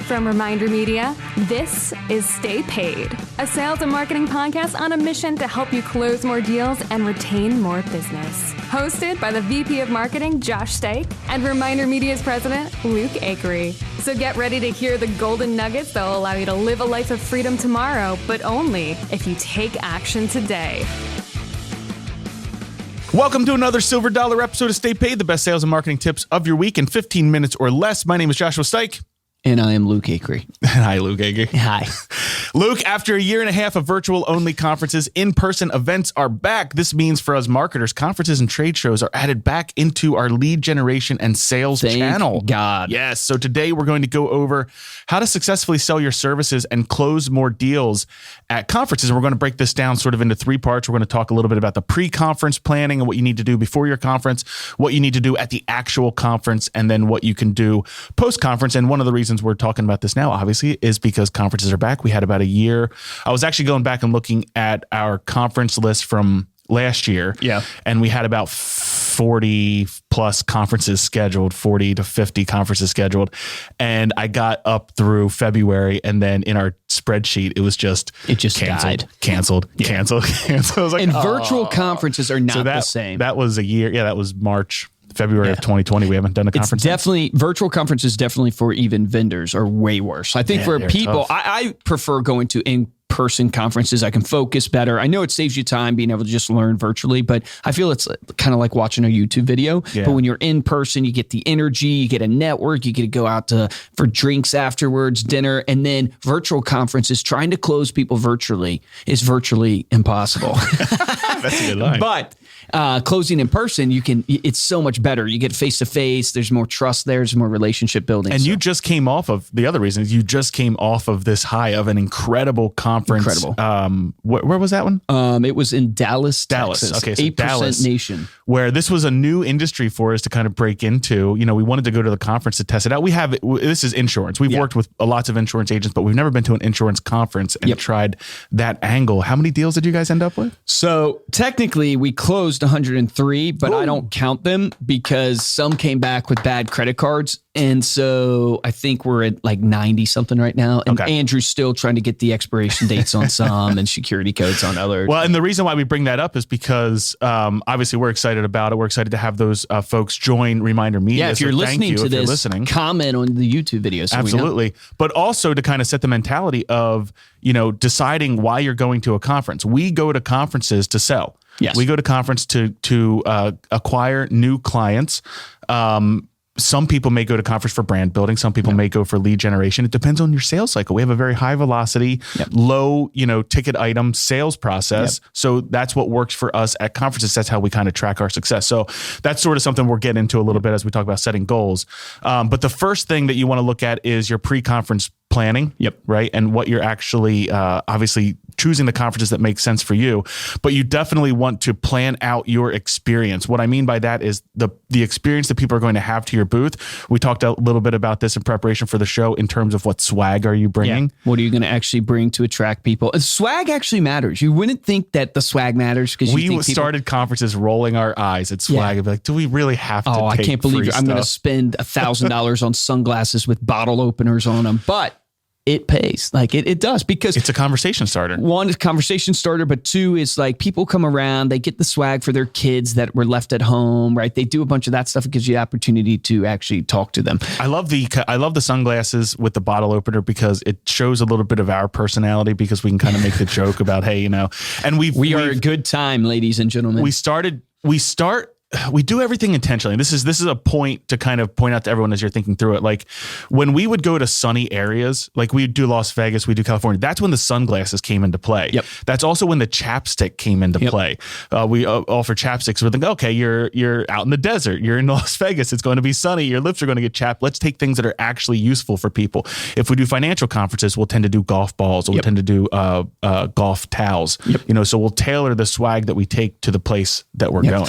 From Reminder Media, this is Stay Paid, a sales and marketing podcast on a mission to help you close more deals and retain more business. Hosted by the VP of Marketing, Josh Stake, and Reminder Media's president, Luke Akery. So get ready to hear the golden nuggets that will allow you to live a life of freedom tomorrow, but only if you take action today. Welcome to another Silver Dollar episode of Stay Paid, the best sales and marketing tips of your week in 15 minutes or less. My name is Joshua Stike. And I am Luke Akery. Hi, Luke Akery. Hi. Luke, after a year and a half of virtual-only conferences, in-person events are back. This means for us marketers, conferences and trade shows are added back into our lead generation and sales channel. Thank God. Yes. So today we're going to go over how to successfully sell your services and close more deals at conferences. And we're going to break this down sort of into three parts. We're going to talk a little bit about the pre-conference planning and what you need to do before your conference, what you need to do at the actual conference, and then what you can do post-conference. And one of the reasons we're talking about this now, obviously, is because conferences are back. We had about a year. I was actually going back and looking at our conference list from last year. Yeah. And we had about 40 plus conferences scheduled, 40 to 50 conferences scheduled. And I got up through February, and then in our spreadsheet, it just died. Canceled. I was like, and virtual conferences are not the same. That was a year. Yeah, that was February of 2020. We haven't done a conference. Virtual conferences definitely for even vendors are way worse. I think for people, I prefer going to in-person conferences. I can focus better. I know it saves you time being able to just learn virtually, but I feel it's kind of like watching a YouTube video. Yeah. But when you're in person, you get the energy, you get a network, you get to go out for drinks afterwards, dinner, and then virtual conferences, trying to close people virtually is virtually impossible. That's a good line. But closing in person, it's so much better. You get face to face. There's more trust there. There's more relationship building. And you just came off of the other reason is you just came off of this high of an incredible conference. Incredible. Where was that one? It was in Texas. Okay. So 8% Dallas nation. Where this was a new industry for us to kind of break into. We wanted to go to the conference to test it out. This is insurance. We've worked with lots of insurance agents, but we've never been to an insurance conference and tried that angle. How many deals did you guys end up with? So technically we closed 103, but I don't count them because some came back with bad credit cards. And so I think we're at like 90 something right now. And Andrew's still trying to get the expiration dates on some and security codes on others. Well, and the reason why we bring that up is because obviously we're excited about it. We're excited to have those folks join Reminder Media. Yeah, if you're listening to this, comment on the YouTube videos. So absolutely. But also to kind of set the mentality of, deciding why you're going to a conference. We go to conferences to sell. Yes. We go to conference to acquire new clients. Some people may go to conference for brand building. Some people may go for lead generation. It depends on your sales cycle. We have a very high velocity, low, ticket item sales process. So that's what works for us at conferences. That's how we kind of track our success. So that's sort of something we'll get into a little bit as we talk about setting goals. But the first thing that you want to look at is your pre-conference planning. Right. And what you're actually obviously choosing the conferences that make sense for you, but you definitely want to plan out your experience. What I mean by that is the experience that people are going to have to your booth. We talked a little bit about this in preparation for the show in terms of what swag are you bringing? Yeah. What are you going to actually bring to attract people? Swag actually matters. You wouldn't think that the swag matters because we started conferences rolling our eyes at swag and be like, do we really have to? I can't believe I'm going to spend $1,000 on sunglasses with bottle openers on them, but it pays. It does because it's a conversation starter. One is conversation starter, but two is people come around, they get the swag for their kids that were left at home, right? They do a bunch of that stuff. It gives you the opportunity to actually talk to them. I love the sunglasses with the bottle opener because it shows a little bit of our personality because we can kind of make the joke about, hey, and we are a good time, ladies and gentlemen. We do everything intentionally. This is a point to kind of point out to everyone as you're thinking through it. Like when we would go to sunny areas, like we do Las Vegas, we do California, that's when the sunglasses came into play. That's also when the chapstick came into play. We offer chapsticks. We think, okay, you're out in the desert, you're in Las Vegas, it's going to be sunny, your lips are going to get chapped. Let's take things that are actually useful for people. If we do financial conferences, we'll tend to do golf balls, or we'll tend to do golf towels. So we'll tailor the swag that we take to the place that we're going.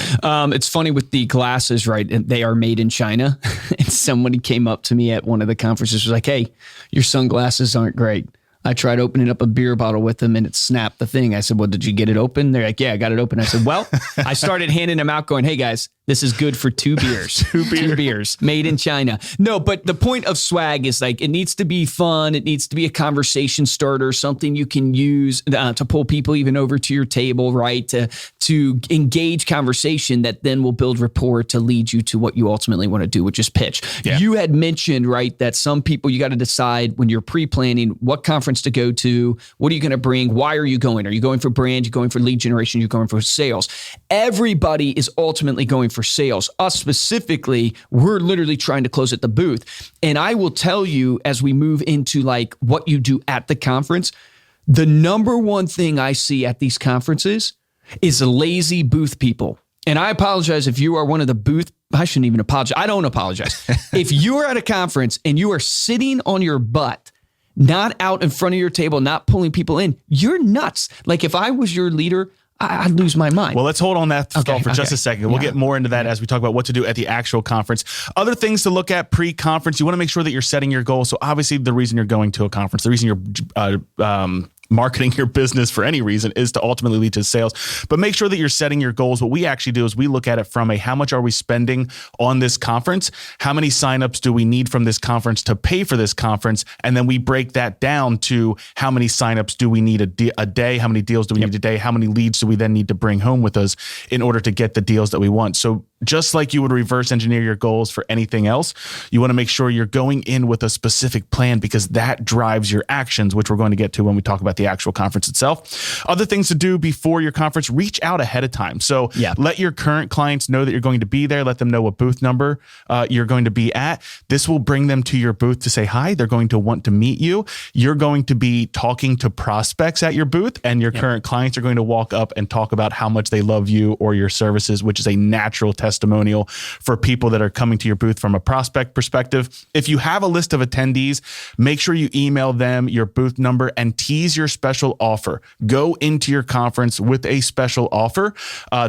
It's funny with the glasses, right? And they are made in China. And somebody came up to me at one of the conferences, was like, hey, your sunglasses aren't great. I tried opening up a beer bottle with them and it snapped the thing. I said, well, did you get it open? They're like, yeah, I got it open. I said, well, I started handing them out going, hey guys, This is good for 2 beers. 2 beers made in China. No, but the point of swag is like, it needs to be fun. It needs to be a conversation starter, something you can use to pull people even over to your table, right? To engage conversation that then will build rapport to lead you to what you ultimately want to do, which is pitch. Yeah. You had mentioned, right, that some people, you got to decide when you're pre-planning what conference to go to, what are you going to bring, why are you going? Are you going for brand? You're going for lead generation? You're going for sales? Everybody is ultimately going for sales. Us specifically, we're literally trying to close at the booth. And I will tell you, as we move into like what you do at the conference, the number one thing I see at these conferences is lazy booth people. And I apologize if you are one of the booth, I shouldn't even apologize. I don't apologize. If you are at a conference and you are sitting on your butt, not out in front of your table, not pulling people in, you're nuts. Like if I was your leader, I'd lose my mind. Well, let's hold on that thought for just a second. We'll get more into that as we talk about what to do at the actual conference. Other things to look at pre-conference, you want to make sure that you're setting your goals. So obviously the reason you're going to a conference, the reason you're marketing your business for any reason is to ultimately lead to sales. But make sure that you're setting your goals. What we actually do is we look at it from how much are we spending on this conference? How many signups do we need from this conference to pay for this conference? And then we break that down to how many signups do we need a day? How many deals do we need a day? How many leads do we then need to bring home with us in order to get the deals that we want? So just like you would reverse engineer your goals for anything else, you want to make sure you're going in with a specific plan because that drives your actions, which we're going to get to when we talk about the actual conference itself. Other things to do before your conference, reach out ahead of time. So let your current clients know that you're going to be there. Let them know what booth number you're going to be at. This will bring them to your booth to say hi. They're going to want to meet you. You're going to be talking to prospects at your booth, and your current clients are going to walk up and talk about how much they love you or your services, which is a natural testimonial for people that are coming to your booth from a prospect perspective. If you have a list of attendees, make sure you email them your booth number and tease your special offer. Go into your conference with a special offer.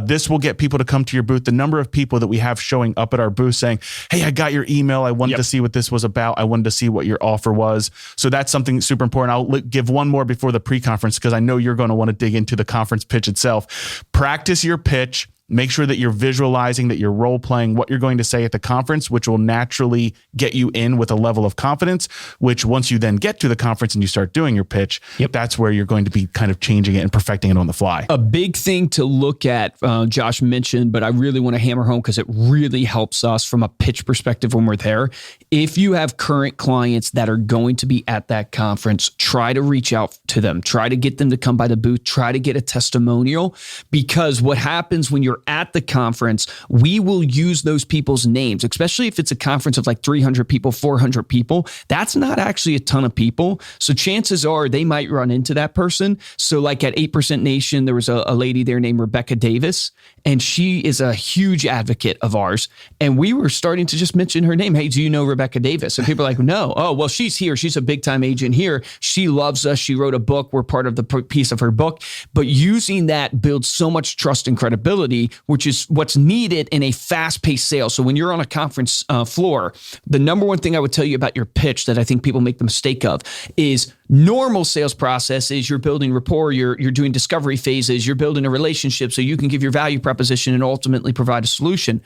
This will get people to come to your booth. The number of people that we have showing up at our booth saying, hey, I got your email. I wanted to see what this was about. I wanted to see what your offer was. So that's something super important. I'll give one more before the pre-conference because I know you're going to want to dig into the conference pitch itself. Practice your pitch. Make sure that you're visualizing, that you're role playing what you're going to say at the conference, which will naturally get you in with a level of confidence, which once you then get to the conference and you start doing your pitch, that's where you're going to be kind of changing it and perfecting it on the fly. A big thing to look at, Josh mentioned, but I really want to hammer home because it really helps us from a pitch perspective when we're there. If you have current clients that are going to be at that conference, try to reach out to them. Try to get them to come by the booth. Try to get a testimonial, because what happens when you're at the conference, we will use those people's names, especially if it's a conference of like 300 people, 400 people. That's not actually a ton of people. So chances are they might run into that person. So like at 8% Nation, there was a lady there named Rebecca Davis, and she is a huge advocate of ours. And we were starting to just mention her name. Hey, do you know Rebecca Davis? And people are like, no. Oh, well, she's here. She's a big time agent here. She loves us. She wrote a book. We're part of the piece of her book. But using that builds so much trust and credibility, which is what's needed in a fast-paced sale. So when you're on a conference floor, the number one thing I would tell you about your pitch that I think people make the mistake of is normal sales process is you're building rapport, you're doing discovery phases, you're building a relationship so you can give your value proposition and ultimately provide a solution.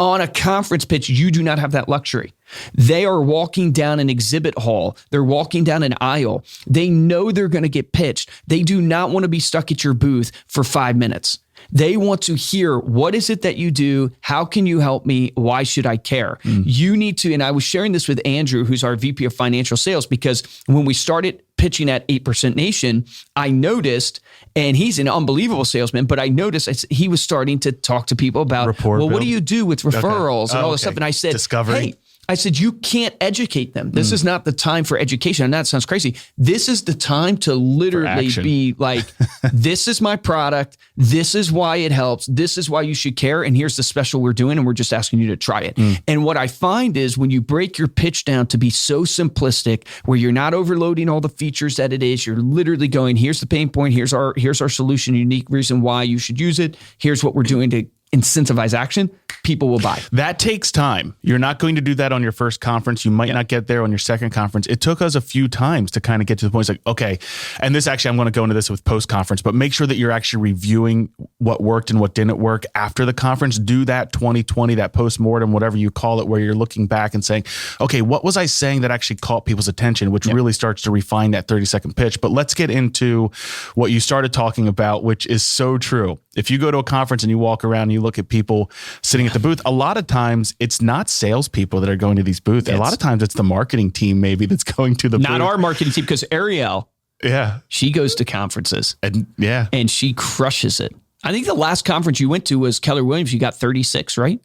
On a conference pitch, you do not have that luxury. They are walking down an exhibit hall. They're walking down an aisle. They know they're going to get pitched. They do not want to be stuck at your booth for 5 minutes. They want to hear, what is it that you do? How can you help me? Why should I care? You need to, and I was sharing this with Andrew, who's our VP of Financial Sales, because when we started pitching at 8% Nation, I noticed, and he's an unbelievable salesman, but I noticed he was starting to talk to people about, what do you do with referrals and all this stuff? And I said, discovery. Hey, I said, you can't educate them. This is not the time for education. And that sounds crazy. This is the time to literally be like, this is my product. This is why it helps. This is why you should care. And here's the special we're doing. And we're just asking you to try it. And what I find is when you break your pitch down to be so simplistic, where you're not overloading all the features that it is, you're literally going, here's the pain point. Here's our solution, unique reason why you should use it. Here's what we're doing to incentivize action. people will buy. That takes time. You're not going to do that on your first conference. You might not get there on your second conference. It took us a few times to kind of get to the point. It's like, okay, and this actually, I'm going to go into this with post-conference, but make sure that you're actually reviewing what worked and what didn't work after the conference. Do that 2020, that post-mortem, whatever you call it, where you're looking back and saying, okay, what was I saying that actually caught people's attention, which really starts to refine that 30-second pitch. But let's get into what you started talking about, which is so true. If you go to a conference and you walk around and you look at people sitting at the booth, a lot of times it's not salespeople that are going to these booths. A lot of times it's the marketing team maybe that's going to the booth. Not our marketing team, because Ariel, she goes to conferences and she crushes it. I think the last conference you went to was Keller Williams. You got 36, right?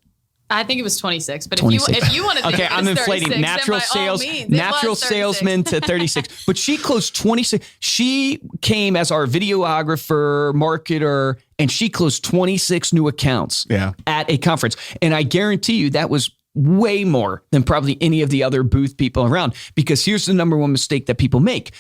I think it was 26, but 26. if you want to think okay, I'm inflating. Natural salesman to 36. But she closed 26. She came as our videographer, marketer, and she closed 26 new accounts at a conference. And I guarantee you that was way more than probably any of the other booth people around. Because here's the number one mistake that people make.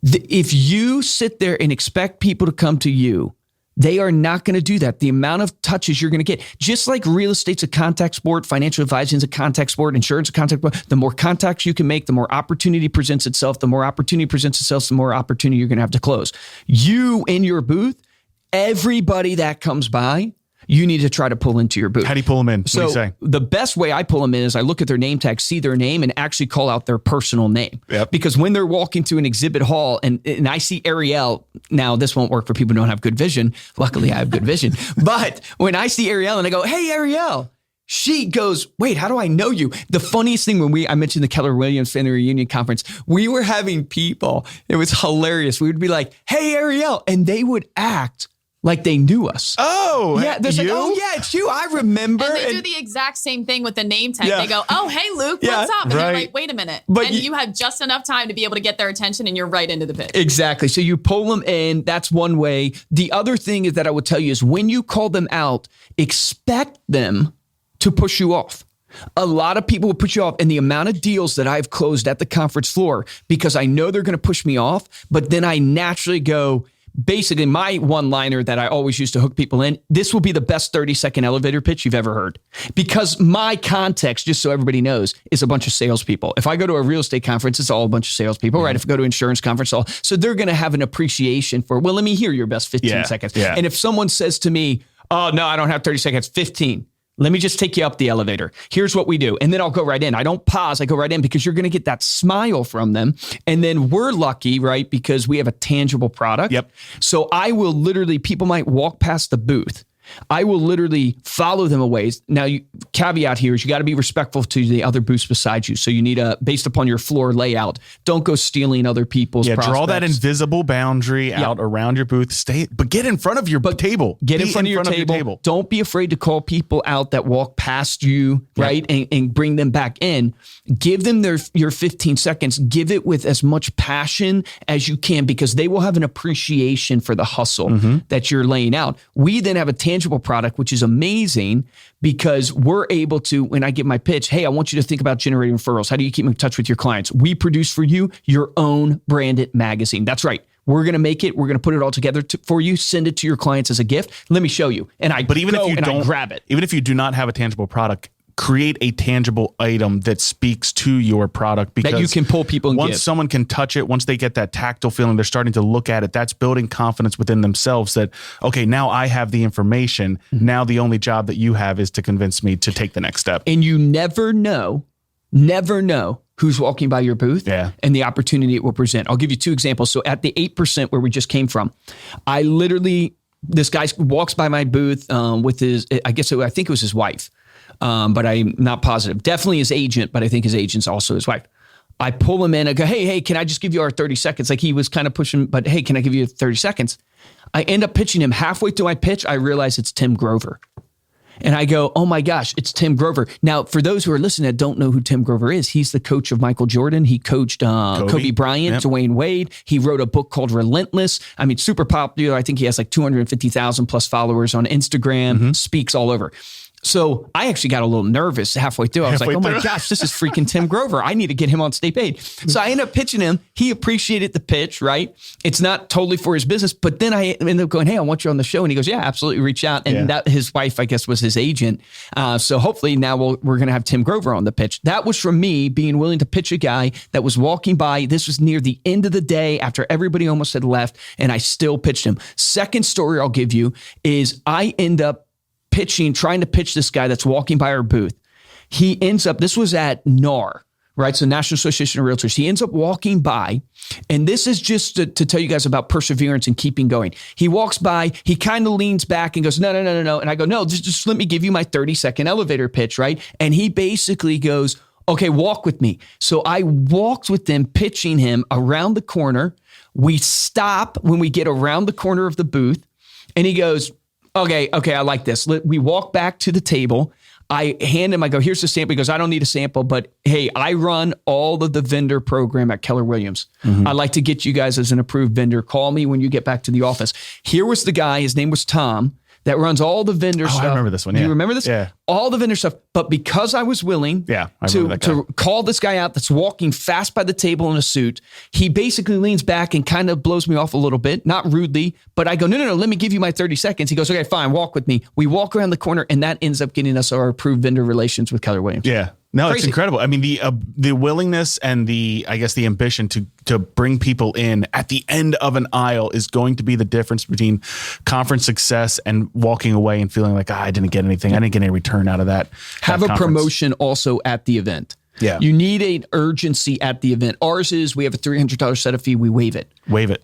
If you sit there and expect people to come to you, they are not going to do that. The amount of touches you're going to get, just like real estate's a contact sport, financial advising is a contact sport, insurance is a contact sport. The more contacts you can make, the more opportunity presents itself. The more opportunity presents itself, the more opportunity you're going to have to close. You in your booth, everybody that comes by, you need to try to pull into your booth. How do you pull them in? What do you say? The best way I pull them in is I look at their name tag, see their name, and actually call out their personal name. Yep. Because when they're walking to an exhibit hall and I see Ariel, now this won't work for people who don't have good vision. Luckily, I have good vision. But when I see Ariel and I go, hey, Ariel, she goes, wait, how do I know you? The funniest thing when I mentioned the Keller Williams Family Reunion Conference, we were having people, it was hilarious. We would be like, hey, Ariel, and they would act like they knew us. Oh, yeah. They're like, oh, yeah, it's you. I remember. And they do the exact same thing with the name tag. They go, oh, hey, Luke, what's up? And they're like, wait a minute. But you have just enough time to be able to get their attention and you're right into the pitch. Exactly. So you pull them in. That's one way. The other thing is that I would tell you is when you call them out, expect them to push you off. A lot of people will put you off, and the amount of deals that I've closed at the conference floor, because I know they're going to push me off, but then I naturally go, basically, my one-liner that I always use to hook people in, this will be the best 30-second elevator pitch you've ever heard. Because my context, just so everybody knows, is a bunch of salespeople. If I go to a real estate conference, it's all a bunch of salespeople, right? If I go to an insurance conference, so they're going to have an appreciation for, well, let me hear your best 15 seconds. Yeah. And if someone says to me, oh, no, I don't have 30 seconds, 15. Let me just take you up the elevator. Here's what we do. And then I'll go right in. I don't pause. I go right in because you're going to get that smile from them. And then we're lucky, right? Because we have a tangible product. Yep. So I will literally, people might walk past the booth. I will literally follow them a ways. Now, caveat here is you got to be respectful to the other booths beside you. So you need based upon your floor layout, don't go stealing other people's prospects. Draw that invisible boundary out around your booth. But get in front of your table. Get in front of your table. Don't be afraid to call people out that walk past you, right? And bring them back in. Give them your 15 seconds. Give it with as much passion as you can because they will have an appreciation for the hustle that you're laying out. We then have a tangible product, which is amazing because we're able to, when I give my pitch, hey, I want you to think about generating referrals. How do you keep in touch with your clients? We produce for you your own branded magazine. That's right. We're going to make it. We're going to put it all together for you. Send it to your clients as a gift. Let me show you. And I grab it. Even if you do not have a tangible product, create a tangible item that speaks to your product because that you can pull people and once someone can touch it, once they get that tactile feeling, they're starting to look at it. That's building confidence within themselves that, okay, now I have the information. Now the only job that you have is to convince me to take the next step. And you never know who's walking by your booth and the opportunity it will present. I'll give you two examples. So at the 8% where we just came from, this guy walks by my booth with I think it was his wife. But I'm not positive. Definitely his agent, but I think his agent's also his wife. I pull him in. I go, hey, can I just give you our 30 seconds? Like he was kind of pushing, but hey, can I give you 30 seconds? I end up pitching him. Halfway through my pitch, I realize it's Tim Grover. And I go, oh my gosh, it's Tim Grover. Now, for those who are listening that don't know who Tim Grover is, he's the coach of Michael Jordan. He coached Kobe Bryant, Dwayne Wade. He wrote a book called Relentless. I mean, super popular. I think he has like 250,000 plus followers on Instagram, speaks all over. So I actually got a little nervous halfway through. I was like, oh my gosh, this is freaking Tim Grover. I need to get him on Stay Paid. So I ended up pitching him. He appreciated the pitch, right? It's not totally for his business, but then I ended up going, hey, I want you on the show. And he goes, yeah, absolutely, reach out. And that his wife, I guess, was his agent. So hopefully now we're going to have Tim Grover on the pitch. That was from me being willing to pitch a guy that was walking by. This was near the end of the day after everybody almost had left, and I still pitched him. Second story I'll give you is I end up trying to pitch this guy that's walking by our booth. He ends up, this was at NAR, right? So National Association of Realtors. He ends up walking by, and this is just to tell you guys about perseverance and keeping going. He walks by, he kind of leans back and goes, no. And I go, no, just let me give you my 30-second elevator pitch, right? And he basically goes, okay, walk with me. So I walked with them, pitching him around the corner. We stop when we get around the corner of the booth, and he goes, okay, I like this. We walk back to the table. I hand him, I go, here's the sample. He goes, I don't need a sample, but hey, I run all of the vendor program at Keller Williams. I'd like to get you guys as an approved vendor. Call me when you get back to the office. Here was the guy, his name was Tom, that runs all the vendor stuff. I remember this one. You remember this? Yeah. All the vendor stuff. But because I was willing to call this guy out that's walking fast by the table in a suit, he basically leans back and kind of blows me off a little bit, not rudely, but I go, no, let me give you my 30 seconds. He goes, okay, fine, walk with me. We walk around the corner, and that ends up getting us our approved vendor relations with Keller Williams. Yeah. No, Crazy. It's incredible. I mean, the willingness and the ambition to bring people in at the end of an aisle is going to be the difference between conference success and walking away and feeling like, I didn't get anything. I didn't get any return out of that. Have a promotion also at the event. Yeah. You need an urgency at the event. Ours is we have a $300 setup fee. We waive it.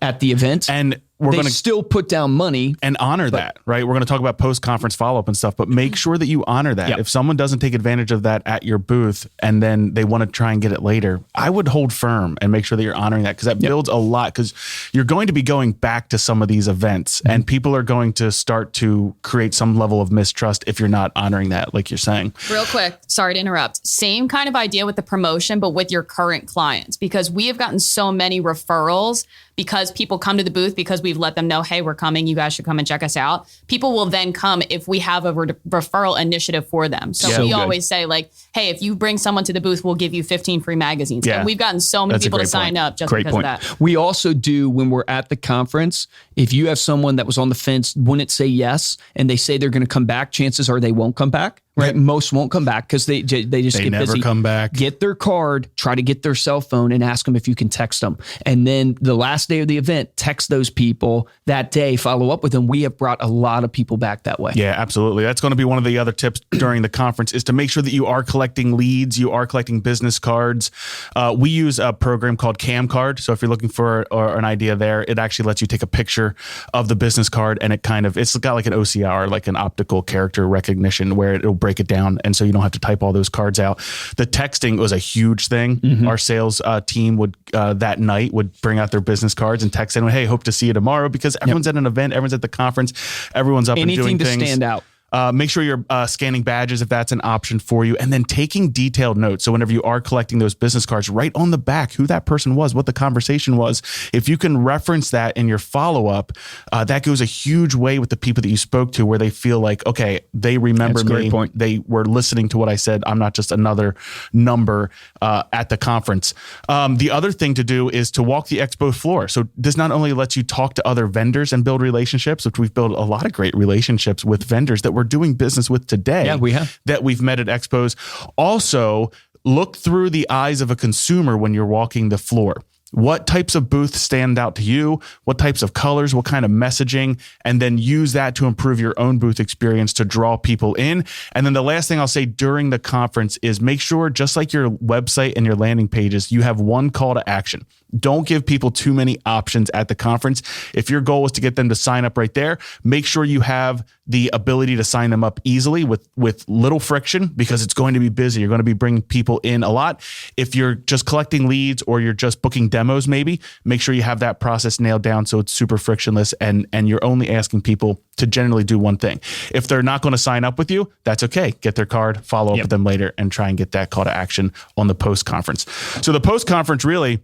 At the event. And we're going to still put down money and honor that, right? We're going to talk about post-conference follow-up and stuff, but make sure that you honor that. If someone doesn't take advantage of that at your booth and then they want to try and get it later, I would hold firm and make sure that you're honoring that, because that builds a lot, because you're going to be going back to some of these events and people are going to start to create some level of mistrust if you're not honoring that, like you're saying. Real quick, sorry to interrupt. Same kind of idea with the promotion, but with your current clients, because we have gotten so many referrals because people come to the booth because we've let them know, hey, we're coming. You guys should come and check us out. People will then come if we have a referral initiative for them. So we always say, like, hey, if you bring someone to the booth, we'll give you 15 free magazines. And we've gotten so many people to sign up just because of that. We also do, when we're at the conference, if you have someone that was on the fence, wouldn't say yes, and they say they're going to come back, chances are they won't come back. Right. Most won't come back because they just get never busy. Come back. Get their card, try to get their cell phone and ask them if you can text them. And then the last day of the event, text those people that day, follow up with them. We have brought a lot of people back that way. Yeah, absolutely. That's going to be one of the other tips during the conference, is to make sure that you are collecting leads, you are collecting business cards. We use a program called CamCard. So if you're looking for an idea there, it actually lets you take a picture of the business card, and it's got like an OCR, like an optical character recognition, where it'll break it down, and so you don't have to type all those cards out. The texting was a huge thing. Our sales team would that night would bring out their business cards and text in, hey, hope to see you tomorrow, because everyone's at an event, everyone's at the conference, everyone's up and doing things. Anything to stand out. Make sure you're scanning badges if that's an option for you, and then taking detailed notes. So whenever you are collecting those business cards, write on the back who that person was, what the conversation was. If you can reference that in your follow-up, that goes a huge way with the people that you spoke to, where they feel like, okay, they remember me. Point. They were listening to what I said. I'm not just another number at the conference. The other thing to do is to walk the expo floor. So this not only lets you talk to other vendors and build relationships, which we've built a lot of great relationships with vendors that we're doing business with today. Yeah, we have. That we've met at expos. Also, look through the eyes of a consumer when you're walking the floor. What types of booths stand out to you? What types of colors? What kind of messaging? And then use that to improve your own booth experience to draw people in. And then the last thing I'll say during the conference is make sure, just like your website and your landing pages, you have one call to action. Don't give people too many options at the conference. If your goal is to get them to sign up right there, make sure you have the ability to sign them up easily with little friction, because it's going to be busy. You're going to be bringing people in a lot. If you're just collecting leads or you're just booking demos, maybe make sure you have that process nailed down so it's super frictionless, and you're only asking people to generally do one thing. If they're not going to sign up with you, that's okay. Get their card, follow up with them later, and try and get that call to action on the post-conference. So the post-conference really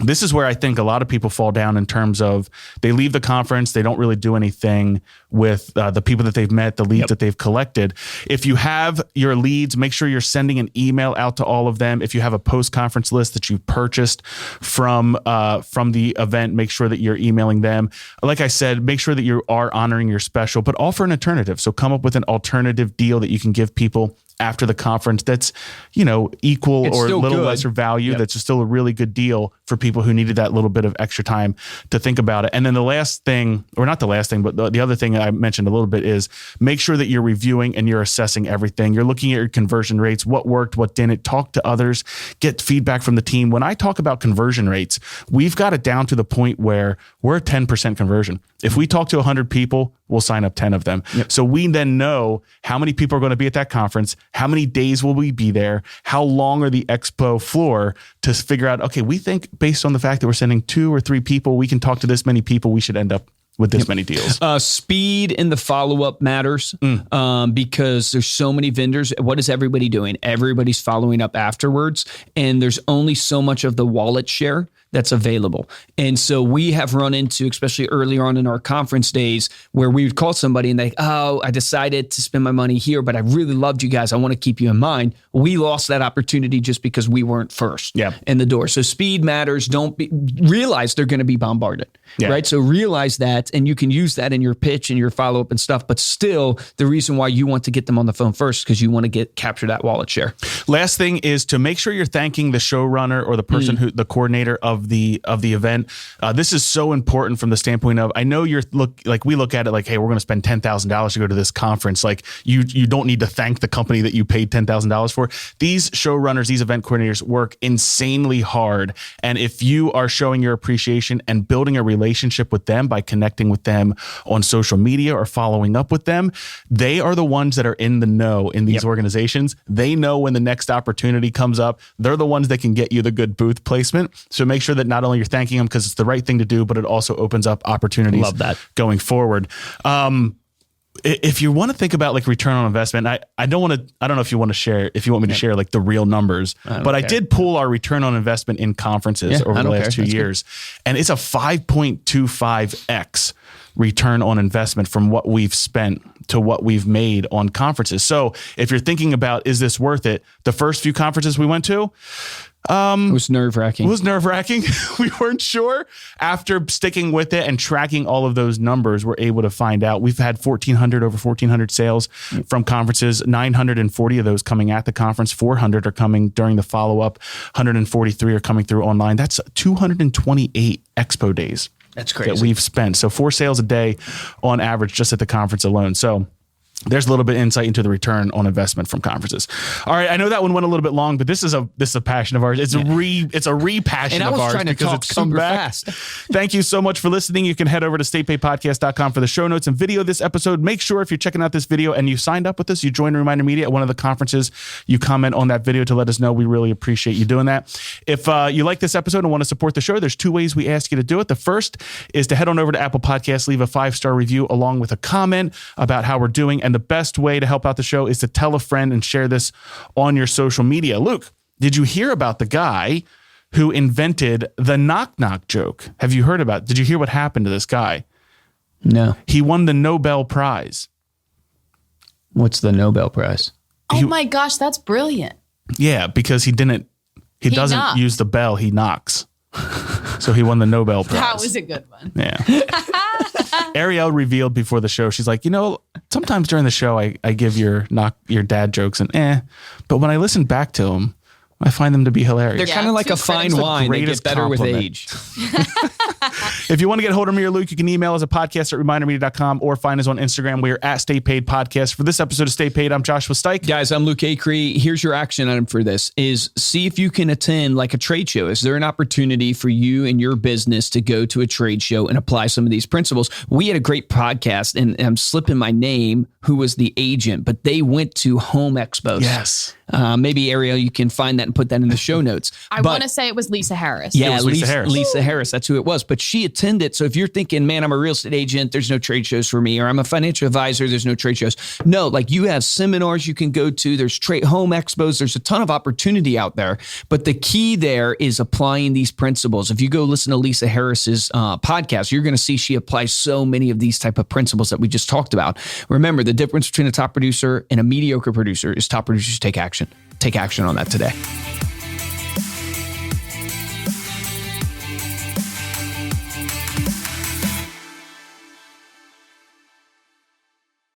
this is where I think a lot of people fall down in terms of they leave the conference, they don't really do anything with the people that they've met, the leads that they've collected. If you have your leads, make sure you're sending an email out to all of them. If you have a post-conference list that you've purchased from the event, make sure that you're emailing them. Like I said, make sure that you are honoring your special, but offer an alternative. So come up with an alternative deal that you can give people after the conference that's, equal or a little lesser value. That's still a really good deal for people who needed that little bit of extra time to think about it. And then the last thing, or not the last thing, but the other thing I mentioned a little bit is make sure that you're reviewing and you're assessing everything. You're looking at your conversion rates, what worked, what didn't. Talk to others, get feedback from the team. When I talk about conversion rates, we've got it down to the point where we're at 10% conversion. If we talk to 100 people, we'll sign up 10 of them. So we then know how many people are going to be at that conference, how many days will we be there, how long are the expo floor, to figure out, okay, we think based on the fact that we're sending 2 or 3 people, we can talk to this many people, we should end up with this many deals. Speed in the follow-up matters because there's so many vendors. What is everybody doing? Everybody's following up afterwards, and there's only so much of the wallet share that's available. And so we have run into, especially earlier on in our conference days, where we would call somebody and I decided to spend my money here, but I really loved you guys. I want to keep you in mind. We lost that opportunity just because we weren't first in the door. So speed matters. Realize they're going to be bombarded, right? So realize that, and you can use that in your pitch and your follow-up and stuff, but still the reason why you want to get them on the phone first is because you want to capture that wallet share. Last thing is to make sure you're thanking the showrunner or the person the coordinator of the event. This is so important from the standpoint of, I know we look at it like, hey, we're going to spend $10,000 to go to this conference. Like you don't need to thank the company that you paid $10,000 for. These showrunners, these event coordinators work insanely hard. And if you are showing your appreciation and building a relationship with them by connecting with them on social media or following up with them, they are the ones that are in the know in these organizations. They know when the next opportunity comes up. They're the ones that can get you the good booth placement. So make sure that not only you're thanking them because it's the right thing to do, but it also opens up opportunities going forward. If you want to think about like return on investment, I don't know if you want me to share like the real numbers, but I did pull our return on investment in conferences over the last 2 years. And it's a 5.25x return on investment from what we've spent to what we've made on conferences. So if you're thinking about, is this worth it? The first few conferences we went to, it was nerve-wracking. We weren't sure. After sticking with it and tracking all of those numbers, we're able to find out we've had over 1,400 sales from conferences, 940 of those coming at the conference, 400 are coming during the follow-up, 143 are coming through online. That's 228 expo days. That's crazy. That we've spent. So 4 sales a day on average just at the conference alone. So there's a little bit of insight into the return on investment from conferences. All right, I know that one went a little bit long, but this is a passion of ours. It's a re-passion of ours. And I was trying to talk super fast. Thank you so much for listening. You can head over to staypaidpodcast.com for the show notes and video of this episode. Make sure if you're checking out this video and you signed up with us, you joined ReminderMedia at one of the conferences, you comment on that video to let us know. We really appreciate you doing that. If you like this episode and want to support the show, there's 2 ways we ask you to do it. The first is to head on over to Apple Podcasts, leave a 5-star review along with a comment about how we're doing. And the best way to help out the show is to tell a friend and share this on your social media. Luke, did you hear about the guy who invented the knock-knock joke? Have you heard about it? Did you hear what happened to this guy? No. He won the Nobel Prize. What's the Nobel Prize? Oh my gosh, that's brilliant. Yeah, because he doesn't use the bell, he knocks. So he won the Nobel Prize. That was a good one. Yeah. Ariel revealed before the show, she's like, sometimes during the show I give your dad jokes and but when I listen back to them, I find them to be hilarious. They're kind of like a fine wine. They get better with age. If you want to get a hold of me or Luke, you can email us at podcast@remindermedia.com or find us on Instagram. We are at Stay Paid Podcast. For this episode of Stay Paid, I'm Joshua Stike. Guys, I'm Luke Acree. Here's your action item for this is see if you can attend like a trade show. Is there an opportunity for you and your business to go to a trade show and apply some of these principles? We had a great podcast, and I'm slipping my name, who was the agent, but they went to home expos. Yes. Maybe, Ariel, you can find that and and put that in the show notes. I want to say it was Lisa Harris. Yeah, Lisa Harris. Lisa Harris. That's who it was. But she attended. So if you're thinking, man, I'm a real estate agent, there's no trade shows for me, or I'm a financial advisor, there's no trade shows. No, like you have seminars you can go to. There's home expos. There's a ton of opportunity out there. But the key there is applying these principles. If you go listen to Lisa Harris's podcast, you're going to see she applies so many of these type of principles that we just talked about. Remember, the difference between a top producer and a mediocre producer is top producers take action. Take action on that today.